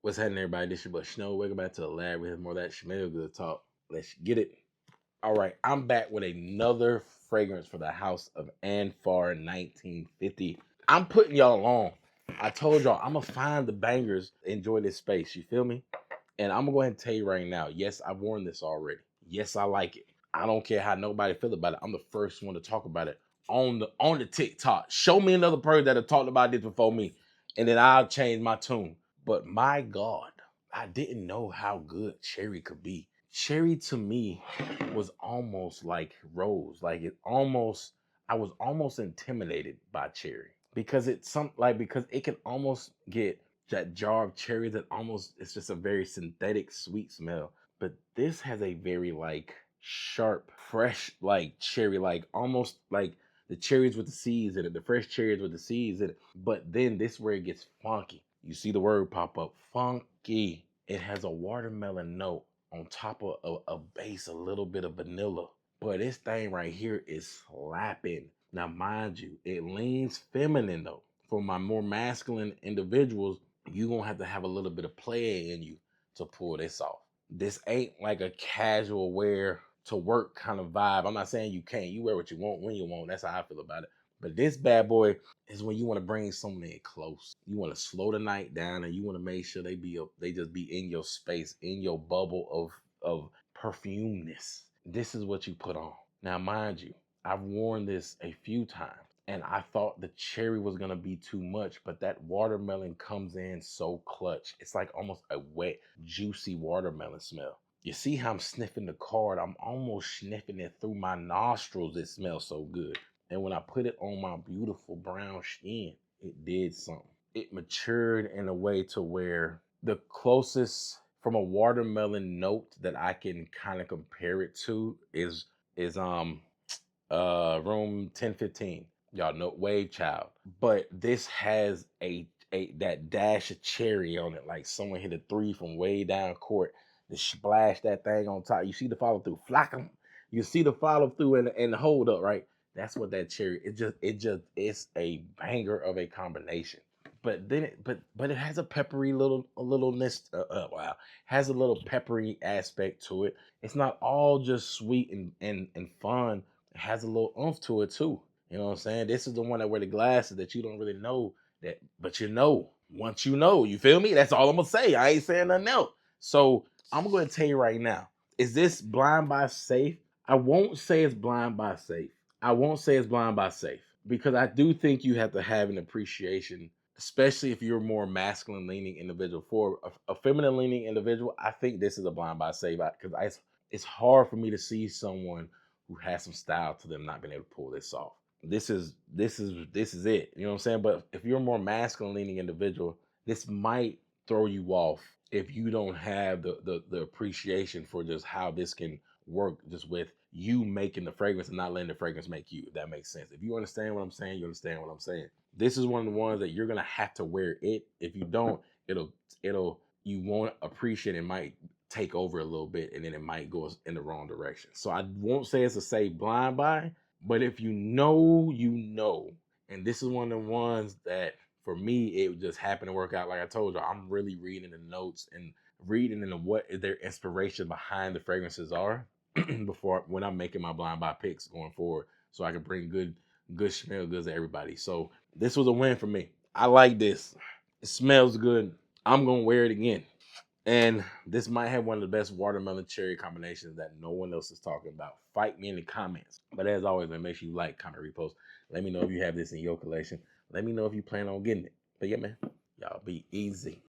What's happening, everybody? This your boy Snow. Welcome back to the lab. We have more of that Smell Good talk. Let's get it. All right, I'm back with another fragrance for the house of Anfar 1950. I'm putting y'all on. I told y'all I'm gonna find the bangers, enjoy this space. You feel me? And I'm gonna go ahead and tell you right now. Yes, I've worn this already. Yes, I like it. I don't care how nobody feel about it. I'm the first one to talk about it on the TikTok. Show me another person that have talked about this before me, and then I'll change my tune. But my God, I didn't know how good cherry could be. Cherry to me was almost like rose. Like I was almost intimidated by cherry because because it can almost get that jar of cherry that almost it's just a very synthetic sweet smell. But this has a very like sharp, fresh like cherry, like almost like the cherries with the seeds in it, the fresh cherries with the seeds in it. But then this where it gets funky. You see the word pop up, funky. It has a watermelon note on top of a base, a little bit of vanilla. But this thing right here is slapping. Now, mind you, it leans feminine though. For my more masculine individuals, you're gonna have to have a little bit of play in you to pull this off. This ain't like a casual wear to work kind of vibe. I'm not saying you can't. You wear what you want when you want. That's how I feel about it. But this bad boy is when you want to bring someone in close. You want to slow the night down, and you want to make sure they just be in your space, in your bubble of perfumeness. This is what you put on. Now, mind you, I've worn this a few times, and I thought the cherry was gonna be too much, but that watermelon comes in so clutch. It's like almost a wet, juicy watermelon smell. You see how I'm sniffing the card? I'm almost sniffing it through my nostrils. It smells so good. And when I put it on my beautiful brown skin, it did something. It matured in a way to where the closest from a watermelon note that I can kind of compare it to is room 1015. Y'all know Wave Child. But this has a that dash of cherry on it, like someone hit a three from way down court to splash that thing on top. You see the follow through, flock 'em. You see the follow through and the hold up, right? That's what that cherry. It's a banger of a combination. But then but it has a peppery littleness. Wow, has a little peppery aspect to it. It's not all just sweet and fun. It has a little oomph to it too. You know what I'm saying? This is the one that wear the glasses that you don't really know that, but you know once you know. You feel me? That's all I'm gonna say. I ain't saying nothing else. So I'm going to tell you right now. Is this blind buy safe? I won't say it's blind buy safe. I won't say it's blind buy safe because I do think you have to have an appreciation, especially if you're a more masculine leaning individual. For a feminine leaning individual, I think this is a blind buy safe because it's hard for me to see someone who has some style to them not being able to pull this off. This is it. You know what I'm saying? But if you're a more masculine leaning individual, this might throw you off if you don't have the appreciation for just how this can work just with you making the fragrance and not letting the fragrance make you. If that makes sense. If you understand what I'm saying, you understand what I'm saying. This is one of the ones that you're gonna have to wear it. If you don't, it'll you won't appreciate it. It might take over a little bit and then it might go in the wrong direction. So I won't say it's a say blind buy, but if you know, you know. And this is one of the ones that for me, it just happened to work out. Like I told you, I'm really reading the notes and reading into what their inspiration behind the fragrances are before when I'm making my blind buy picks going forward, so I can bring good smell goods to everybody. So this was a win for me. I like this. It smells good. I'm gonna wear it again. And this might have one of the best watermelon cherry combinations that no one else is talking about. Fight me in the comments. But as always, man, make sure you like, comment, repost. Let me know if you have this in your collection. Let me know if you plan on getting it. But yeah, man, y'all be easy.